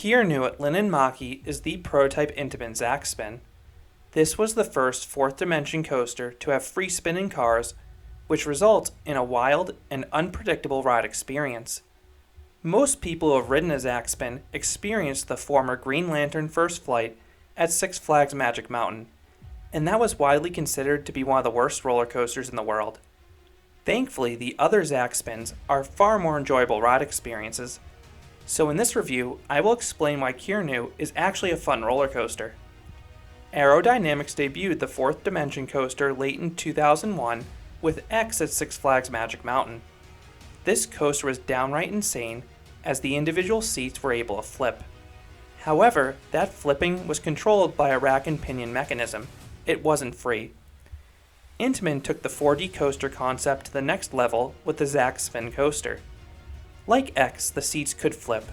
Kearnu at Linnanmaki is the prototype Intamin Zack Spin. This was the first fourth dimension coaster to have free spinning cars, which results in a wild and unpredictable ride experience. Most people who have ridden a Zack Spin experienced the former Green Lantern First Flight at Six Flags Magic Mountain, and that was widely considered to be one of the worst roller coasters in the world. Thankfully, the other Zack Spins are far more enjoyable ride experiences. So in this review, I will explain why Kearnu is actually a fun roller coaster. Aerodynamics debuted the fourth dimension coaster late in 2001 with X at Six Flags Magic Mountain. This coaster was downright insane, as the individual seats were able to flip. However, that flipping was controlled by a rack and pinion mechanism. It wasn't free. Intamin took the 4D coaster concept to the next level with the Zack Spin coaster. Like X, the seats could flip,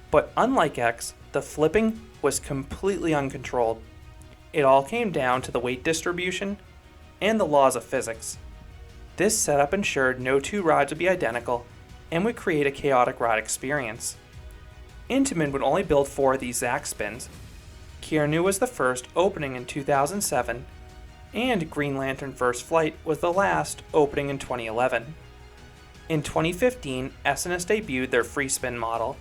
but unlike X, the flipping was completely uncontrolled. It all came down to the weight distribution and the laws of physics. This setup ensured no two rides would be identical and would create a chaotic ride experience. Intamin would only build 4 of these Zack Spins. Kearnu was the first, opening in 2007, and Green Lantern First Flight was the last, opening in 2011. In 2015, S&S debuted their free spin model.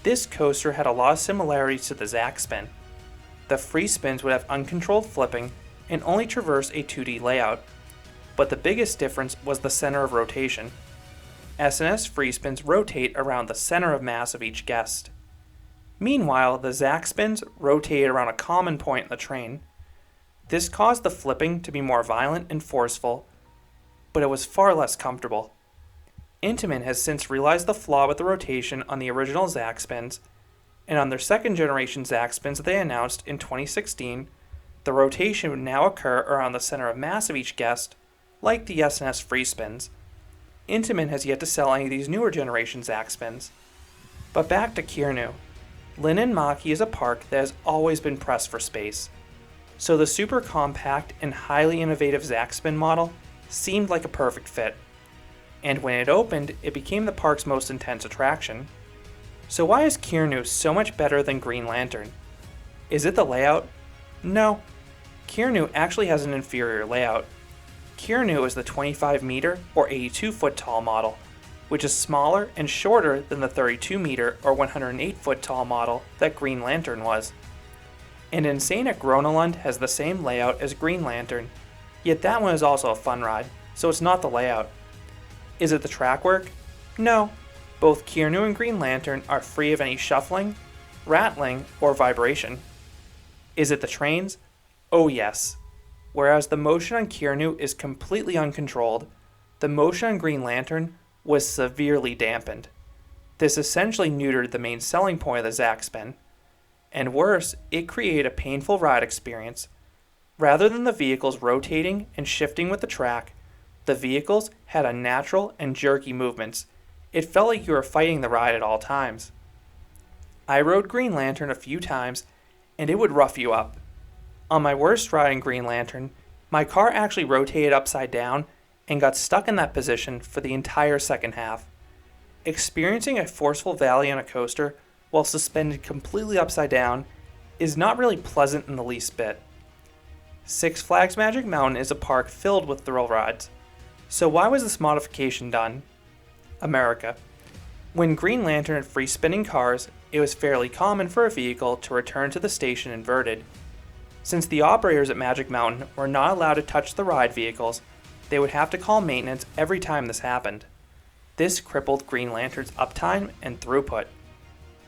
This coaster had a lot of similarities to the Zack Spin. The free spins would have uncontrolled flipping and only traverse a 2D layout, but the biggest difference was the center of rotation. S&S free spins rotate around the center of mass of each guest. Meanwhile, the Zack Spins rotate around a common point in the train. This caused the flipping to be more violent and forceful, but it was far less comfortable. Intamin has since realized the flaw with the rotation on the original Zack Spins, and on their second generation Zack Spins that they announced in 2016, the rotation would now occur around the center of mass of each guest, like the S&S free spins. Intamin has yet to sell any of these newer generation Zack Spins. But back to Kearnu. Linnanmaki is a park that has always been pressed for space, so the super compact and highly innovative Zack Spin model seemed like a perfect fit. And when it opened, it became the park's most intense attraction. So why is Kearnu so much better than Green Lantern? Is it the layout? No. Kearnu actually has an inferior layout. Kearnu is the 25 meter or 82 foot tall model, which is smaller and shorter than the 32 meter or 108 foot tall model that Green Lantern was. And Insane at Gronalund has the same layout as Green Lantern, yet that one is also a fun ride, so it's not the layout. Is it the track work? No. Both Kearnu and Green Lantern are free of any shuffling, rattling, or vibration. Is it the trains? Oh yes. Whereas the motion on Kearnu is completely uncontrolled, the motion on Green Lantern was severely dampened. This essentially neutered the main selling point of the Zack Spin. And worse, it created a painful ride experience. Rather than the vehicles rotating and shifting with the track, the vehicles had unnatural and jerky movements. It felt like you were fighting the ride at all times. I rode Green Lantern a few times, and it would rough you up. On my worst ride in Green Lantern, my car actually rotated upside down and got stuck in that position for the entire second half. Experiencing a forceful valley on a coaster while suspended completely upside down is not really pleasant in the least bit. Six Flags Magic Mountain is a park filled with thrill rides. So why was this modification done? America. When Green Lantern had free spinning cars, it was fairly common for a vehicle to return to the station inverted. Since the operators at Magic Mountain were not allowed to touch the ride vehicles, they would have to call maintenance every time this happened. This crippled Green Lantern's uptime and throughput.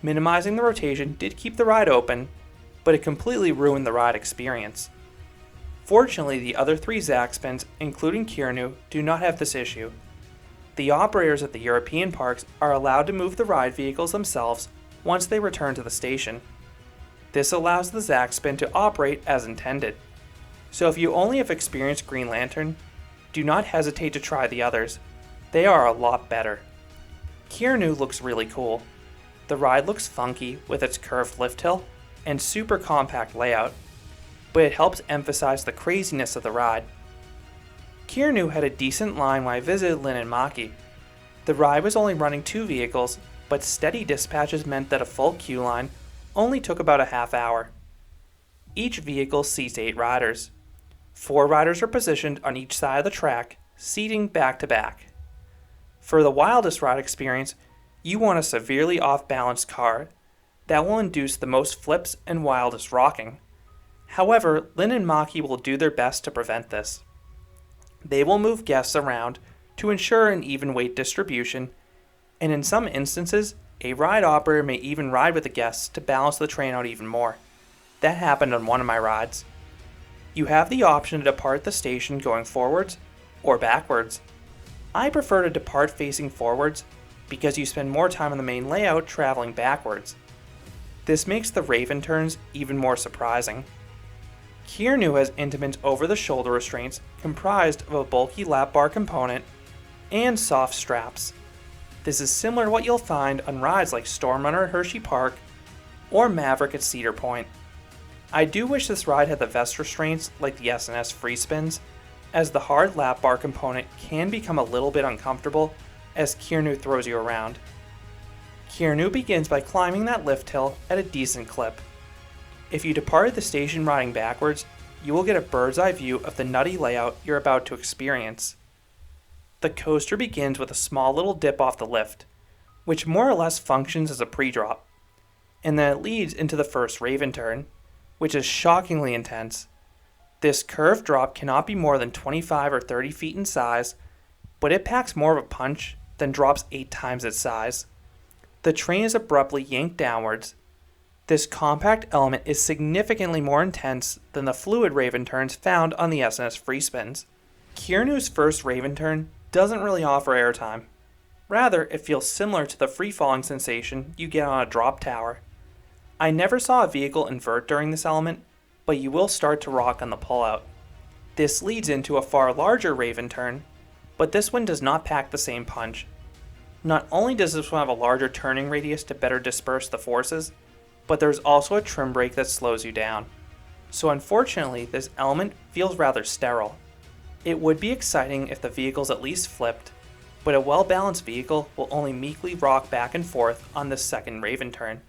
Minimizing the rotation did keep the ride open, but it completely ruined the ride experience. Fortunately, the other 3 Zack Spins, including Kearnu, do not have this issue. The operators at the European parks are allowed to move the ride vehicles themselves once they return to the station. This allows the Zack Spin to operate as intended. So if you only have experienced Green Lantern, do not hesitate to try the others. They are a lot better. Kearnu looks really cool. The ride looks funky with its curved lift hill and super compact layout, but it helps emphasize the craziness of the ride. Kearnu had a decent line when I visited Linnanmaki. The ride was only running 2 vehicles, but steady dispatches meant that a full queue line only took about a half hour. Each vehicle seats 8 riders. 4 riders are positioned on each side of the track, seating back to back. For the wildest ride experience, you want a severely off-balanced car that will induce the most flips and wildest rocking. However, Lynn and Mach-E will do their best to prevent this. They will move guests around to ensure an even weight distribution, and in some instances, a ride operator may even ride with the guests to balance the train out even more. That happened on one of my rides. You have the option to depart the station going forwards or backwards. I prefer to depart facing forwards because you spend more time on the main layout traveling backwards. This makes the Raven turns even more surprising. Keernu has Intamin's over-the-shoulder restraints comprised of a bulky lap bar component and soft straps. This is similar to what you'll find on rides like Storm Runner at Hershey Park or Maverick at Cedar Point. I do wish this ride had the vest restraints like the S&S Free Spins, as the hard lap bar component can become a little bit uncomfortable as Keernu throws you around. Keernu begins by climbing that lift hill at a decent clip. If you departed the station riding backwards, you will get a bird's eye view of the nutty layout you're about to experience. The coaster begins with a small little dip off the lift, which more or less functions as a pre-drop, and then it leads into the first Raven turn, which is shockingly intense. This curved drop cannot be more than 25 or 30 feet in size, but it packs more of a punch than drops 8 times its size. The train is abruptly yanked downwards. This compact element is significantly more intense than the fluid Raven turns found on the S&S Free Spins. Keernu's first Raven turn doesn't really offer airtime. Rather, it feels similar to the free-falling sensation you get on a drop tower. I never saw a vehicle invert during this element, but you will start to rock on the pullout. This leads into a far larger Raven turn, but this one does not pack the same punch. Not only does this one have a larger turning radius to better disperse the forces, but there's also a trim brake that slows you down. So unfortunately, this element feels rather sterile. It would be exciting if the vehicles at least flipped, but a well-balanced vehicle will only meekly rock back and forth on this second Raven turn.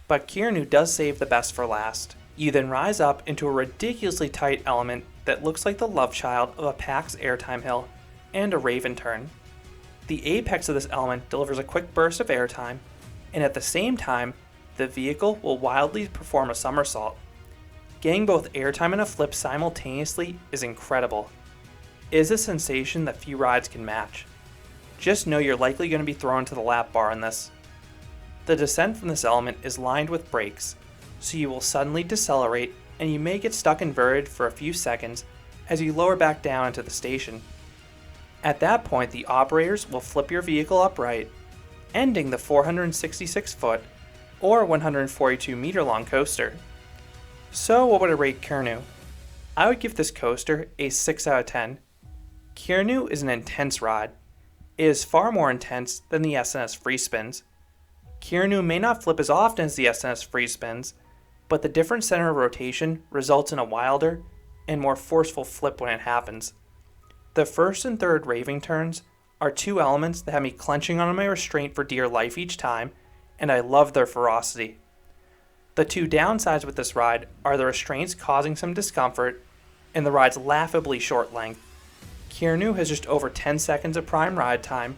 But Keernu does save the best for last. You then rise up into a ridiculously tight element that looks like the love child of a PAX airtime hill and a Raven turn. The apex of this element delivers a quick burst of airtime, and at the same time, the vehicle will wildly perform a somersault. Getting both airtime and a flip simultaneously is incredible. It is a sensation that few rides can match. Just know you're likely going to be thrown to the lap bar in this. The descent from this element is lined with brakes, so you will suddenly decelerate and you may get stuck inverted for a few seconds as you lower back down into the station. At that point, the operators will flip your vehicle upright, ending the 466-foot or 142 meter long coaster. So what would I rate Keernu? I would give this coaster a 6 out of 10. Keernu is an intense ride. It is far more intense than the S&S Free Spins. Keernu may not flip as often as the S&S Free Spins, but the different center of rotation results in a wilder and more forceful flip when it happens. The first and third Raven turns are two elements that have me clenching on my restraint for dear life each time, and I love their ferocity. The two downsides with this ride are the restraints causing some discomfort and the ride's laughably short length. Keernu has just over 10 seconds of prime ride time,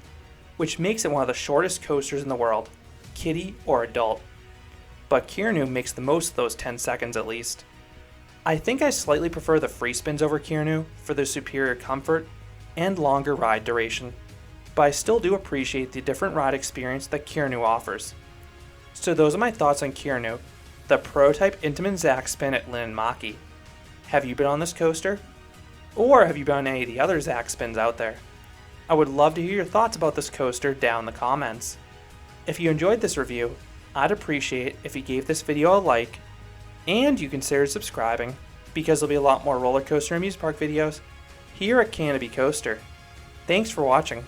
which makes it one of the shortest coasters in the world, kiddie or adult. But Keernu makes the most of those 10 seconds at least. I think I slightly prefer the Free Spins over Keernu for their superior comfort and longer ride duration, but I still do appreciate the different ride experience that Keernu offers. So those are my thoughts on Keernu, the prototype Intamin Zack Spin at Lynn & Mach-E. Have you been on this coaster? Or have you been on any of the other Zack Spins out there? I would love to hear your thoughts about this coaster down in the comments. If you enjoyed this review, I'd appreciate if you gave this video a like, and you consider subscribing, because there'll be a lot more roller coaster and amusement park videos here at Canopy Coaster. Thanks for watching.